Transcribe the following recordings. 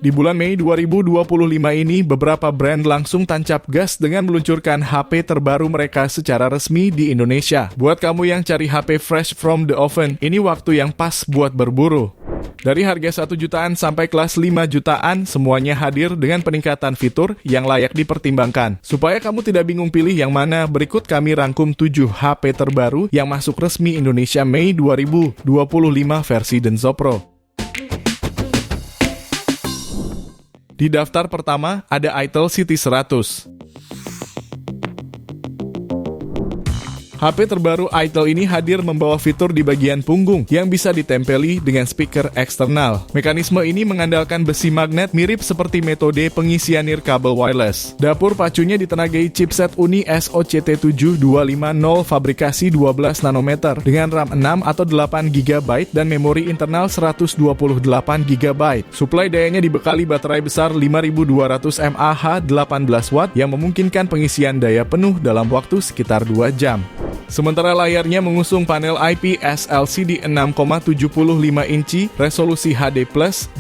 Di bulan Mei 2025 ini, beberapa brand langsung tancap gas dengan meluncurkan HP terbaru mereka secara resmi di Indonesia. Buat kamu yang cari HP fresh from the oven, ini waktu yang pas buat berburu. Dari harga 1 jutaan sampai kelas 5 jutaan, semuanya hadir dengan peningkatan fitur yang layak dipertimbangkan. Supaya kamu tidak bingung pilih yang mana, berikut kami rangkum 7 HP terbaru yang masuk resmi Indonesia Mei 2025 versi Denso Pro. Di daftar pertama ada Itel City 100. HP terbaru Itel ini hadir membawa fitur di bagian punggung yang bisa ditempeli dengan speaker eksternal. Mekanisme ini mengandalkan besi magnet mirip seperti metode pengisian nirkabel wireless. Dapur pacunya ditenagai chipset Uni SOCT7250 fabrikasi 12 nanometer dengan RAM 6 atau 8 GB dan memori internal 128 GB. Suplai dayanya dibekali baterai besar 5200 mAh 18 watt yang memungkinkan pengisian daya penuh dalam waktu sekitar 2 jam. Sementara layarnya mengusung panel IPS LCD 6,75 inci, resolusi HD+,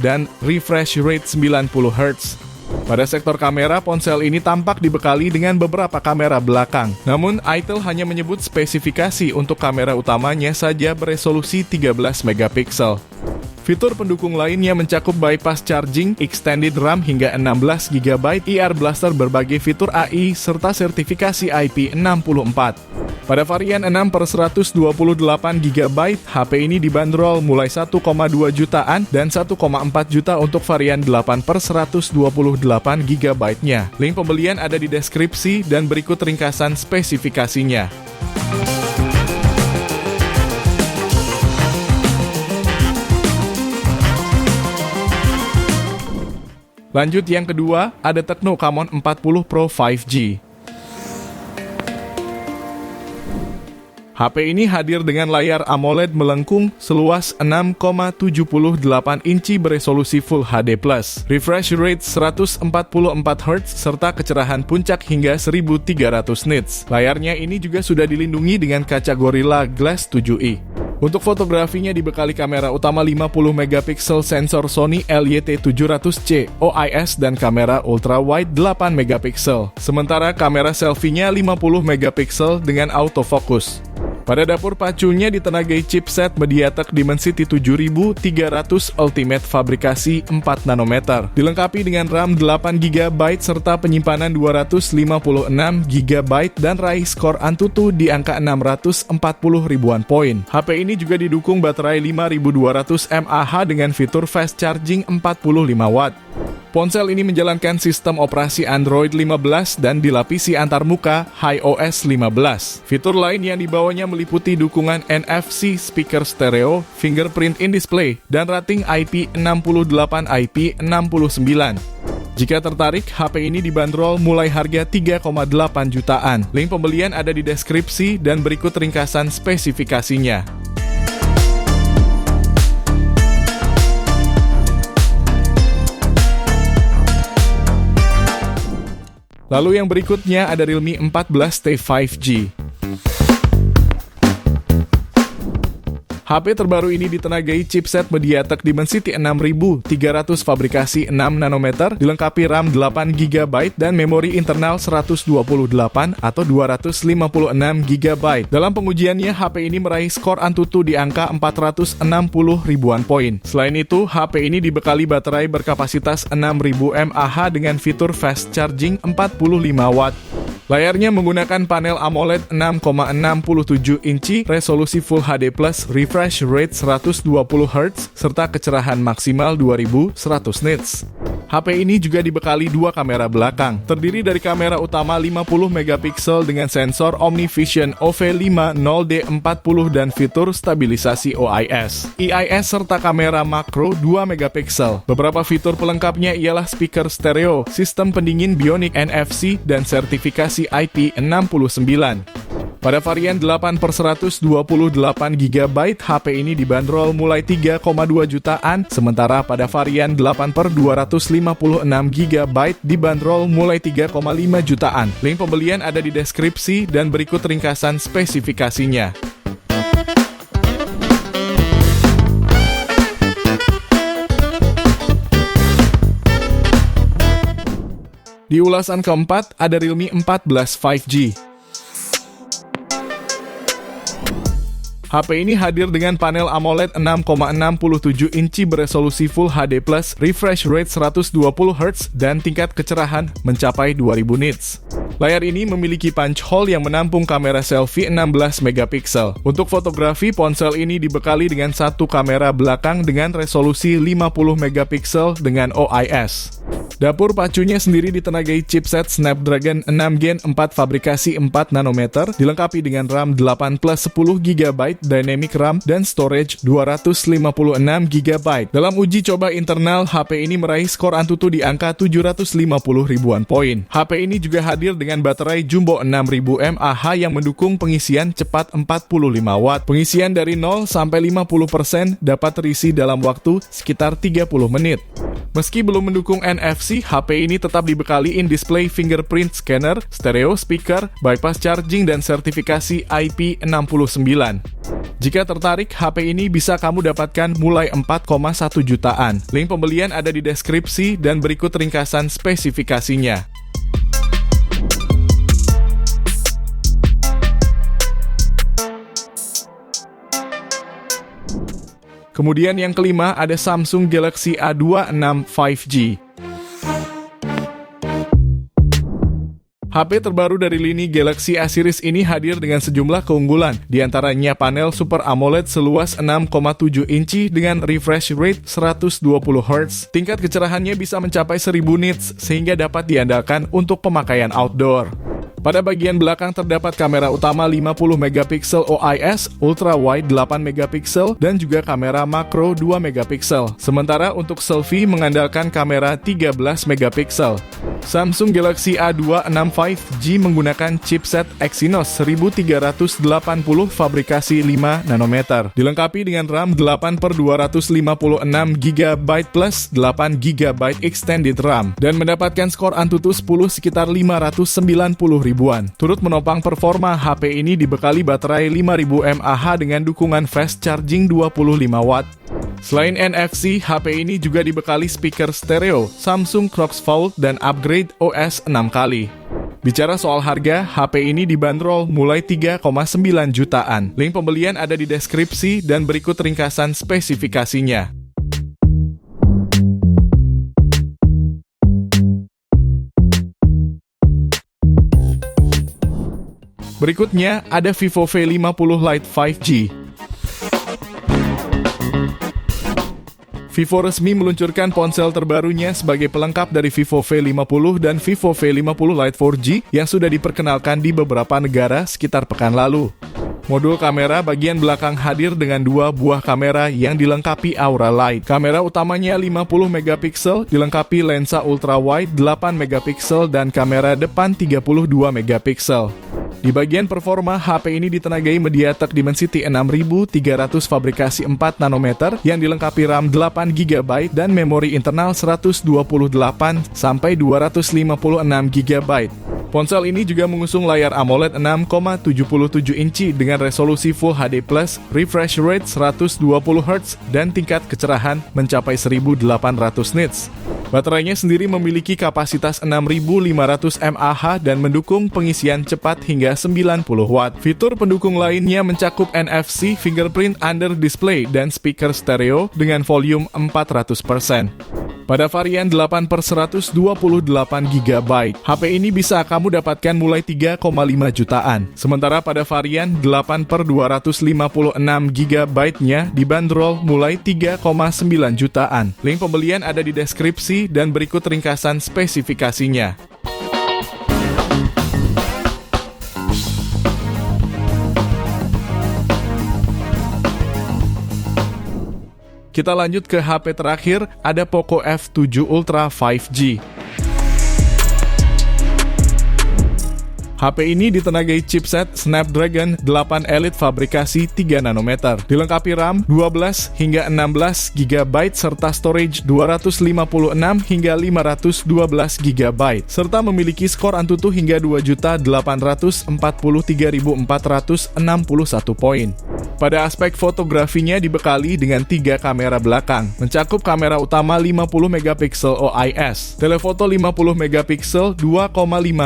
dan refresh rate 90 Hz. Pada sektor kamera, ponsel ini tampak dibekali dengan beberapa kamera belakang. Namun, Itel hanya menyebut spesifikasi untuk kamera utamanya saja beresolusi 13 megapiksel. Fitur pendukung lainnya mencakup bypass charging, extended RAM hingga 16 GB, IR Blaster berbagai fitur AI, serta sertifikasi IP64. Pada varian 6/128 GB, HP ini dibanderol mulai 1,2 jutaan dan 1,4 juta untuk varian 8/128 GB-nya. Link pembelian ada di deskripsi dan berikut ringkasan spesifikasinya. Lanjut yang kedua, ada Tecno Camon 40 Pro 5G. HP ini hadir dengan layar AMOLED melengkung seluas 6,78 inci beresolusi Full HD+, refresh rate 144 Hz, serta kecerahan puncak hingga 1300 nits. Layarnya ini juga sudah dilindungi dengan kaca Gorilla Glass 7i. Untuk fotografinya dibekali kamera utama 50 megapiksel sensor Sony LYT700C OIS dan kamera ultrawide 8 megapiksel. Sementara kamera selfie-nya 50 megapiksel dengan autofocus. Pada dapur pacunya ditenagai chipset MediaTek Dimensity 7300 Ultimate fabrikasi 4 nanometer. Dilengkapi dengan RAM 8 GB serta penyimpanan 256 GB dan raih skor Antutu di angka 640 ribuan poin. HP ini juga didukung baterai 5200 mAh dengan fitur fast charging 45 watt. Ponsel ini menjalankan sistem operasi Android 15 dan dilapisi antarmuka iOS 15. Fitur lain yang dibawanya meliputi dukungan NFC, speaker stereo, fingerprint in display, dan rating IP68 IP69. Jika tertarik, HP ini dibanderol mulai harga 3,8 jutaan. Link pembelian ada di deskripsi dan berikut ringkasan spesifikasinya. Lalu yang berikutnya ada Realme 14T 5G. HP terbaru ini ditenagai chipset MediaTek Dimensity 6300 fabrikasi 6 nanometer, dilengkapi RAM 8 GB dan memori internal 128 atau 256 GB. Dalam pengujiannya, HP ini meraih skor Antutu di angka 460 ribuan poin. Selain itu, HP ini dibekali baterai berkapasitas 6000 mAh dengan fitur fast charging 45 watt. Layarnya menggunakan panel AMOLED 6,67 inci, resolusi Full HD+, refresh rate 120 Hz, serta kecerahan maksimal 2100 nits. HP ini juga dibekali 2 kamera belakang, terdiri dari kamera utama 50 megapiksel dengan sensor OmniVision OV50D40 dan fitur stabilisasi OIS, IIS serta kamera makro 2 megapiksel. Beberapa fitur pelengkapnya ialah speaker stereo, sistem pendingin Bionic NFC, dan sertifikasi IP69. Pada varian 8/128 GB, HP ini dibanderol mulai 3,2 jutaan, sementara pada varian 8/256 GB dibanderol mulai 3,5 jutaan. Link pembelian ada di deskripsi dan berikut ringkasan spesifikasinya. Di ulasan keempat, ada Realme 14 5G. HP ini hadir dengan panel AMOLED 6,67 inci beresolusi Full HD+, refresh rate 120Hz, dan tingkat kecerahan mencapai 2000 nits. Layar ini memiliki punch hole yang menampung kamera selfie 16 megapiksel. Untuk fotografi, ponsel ini dibekali dengan satu kamera belakang dengan resolusi 50 megapiksel dengan OIS. Dapur pacunya sendiri ditenagai chipset Snapdragon 6 Gen 4 fabrikasi 4 nanometer, dilengkapi dengan RAM 8 plus 10 GB Dynamic RAM dan storage 256 GB. Dalam uji coba internal, HP ini meraih skor Antutu di angka 750 ribuan poin. HP ini juga hadir dengan baterai jumbo 6000 mAh yang mendukung pengisian cepat 45 watt. Pengisian dari 0 sampai 50% dapat terisi dalam waktu sekitar 30 menit. Meski belum mendukung NFC, HP ini tetap dibekali in-display fingerprint scanner, stereo speaker, bypass charging, dan sertifikasi IP69. Jika tertarik, HP ini bisa kamu dapatkan mulai 4,1 jutaan. Link pembelian ada di deskripsi dan berikut ringkasan spesifikasinya. Kemudian yang kelima ada Samsung Galaxy A26 5G. HP terbaru dari lini Galaxy A series ini hadir dengan sejumlah keunggulan, diantaranya panel Super AMOLED seluas 6,7 inci dengan refresh rate 120Hz. Tingkat kecerahannya bisa mencapai 1000 nits sehingga dapat diandalkan untuk pemakaian outdoor. Pada bagian belakang terdapat kamera utama 50 megapiksel OIS, ultra wide 8 megapiksel, dan juga kamera makro 2 megapiksel. Sementara untuk selfie mengandalkan kamera 13 megapiksel. Samsung Galaxy A26 5G menggunakan chipset Exynos 1380 fabrikasi 5 nanometer. Dilengkapi dengan RAM 8/256 GB plus 8 GB extended RAM dan mendapatkan skor Antutu 10 sekitar 590 ribuan. Turut menopang performa, HP ini dibekali baterai 5000 mAh dengan dukungan fast charging 25 watt. Selain NFC, HP ini juga dibekali speaker stereo, Samsung Knox Fold, dan upgrade OS 6 kali. Bicara soal harga, HP ini dibanderol mulai 3,9 jutaan. Link pembelian ada di deskripsi dan berikut ringkasan spesifikasinya. Berikutnya ada Vivo V50 Lite 5G. Vivo resmi meluncurkan ponsel terbarunya sebagai pelengkap dari Vivo V50 dan Vivo V50 Lite 4G yang sudah diperkenalkan di beberapa negara sekitar pekan lalu. Modul kamera bagian belakang hadir dengan dua buah kamera yang dilengkapi aura light. Kamera utamanya 50 megapiksel, dilengkapi lensa ultra wide 8 megapiksel dan kamera depan 32 megapiksel. Di bagian performa, HP ini ditenagai MediaTek Dimensity 6300 fabrikasi 4 nanometer yang dilengkapi RAM 8 GB dan memori internal 128 sampai 256 GB. Ponsel ini juga mengusung layar AMOLED 6,77 inci dengan resolusi Full HD+, refresh rate 120Hz, dan tingkat kecerahan mencapai 1800 nits. Baterainya sendiri memiliki kapasitas 6500 mAh dan mendukung pengisian cepat hingga 90 watt. Fitur pendukung lainnya mencakup NFC, fingerprint under display, dan speaker stereo dengan volume 400%. Pada varian 8/128 GB, HP ini bisa kamu dapatkan mulai 3,5 jutaan. Sementara pada varian 8/256 GB-nya dibanderol mulai 3,9 jutaan. Link pembelian ada di deskripsi dan berikut ringkasan spesifikasinya. Kita lanjut ke HP terakhir, ada Poco F7 Ultra 5G. HP ini ditenagai chipset Snapdragon 8 Elite fabrikasi 3 nanometer, dilengkapi RAM 12 hingga 16 GB serta storage 256 hingga 512 GB, serta memiliki skor Antutu hingga 2.843.461 poin. Pada aspek fotografinya dibekali dengan 3 kamera belakang, mencakup kamera utama 50 megapiksel OIS, telefoto 50 megapiksel 2,5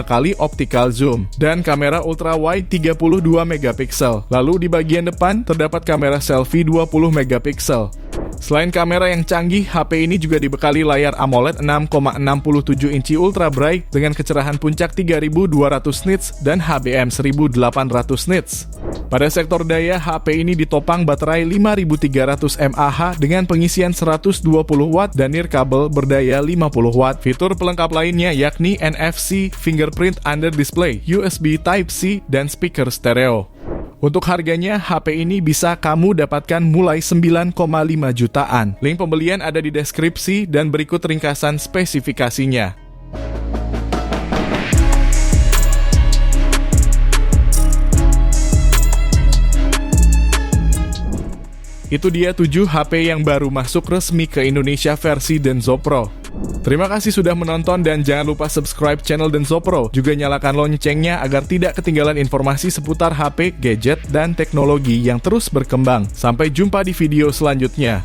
kali optical zoom, dan kamera ultrawide 32 megapiksel. Lalu di bagian depan terdapat kamera selfie 20 megapiksel. Selain kamera yang canggih, HP ini juga dibekali layar AMOLED 6,67 inci Ultra Bright dengan kecerahan puncak 3200 nits dan HBM 1800 nits. Pada sektor daya, HP ini ditopang baterai 5300 mAh dengan pengisian 120 watt dan nirkabel berdaya 50 watt. Fitur pelengkap lainnya yakni NFC, fingerprint under display, USB Type-C, dan speaker stereo. Untuk harganya, HP ini bisa kamu dapatkan mulai 9,5 jutaan. Link pembelian ada di deskripsi dan berikut ringkasan spesifikasinya. Itu dia 7 HP yang baru masuk resmi ke Indonesia versi Denso Pro. Terima kasih sudah menonton dan jangan lupa subscribe channel Denso Pro. Juga nyalakan loncengnya agar tidak ketinggalan informasi seputar HP, gadget, dan teknologi yang terus berkembang. Sampai jumpa di video selanjutnya.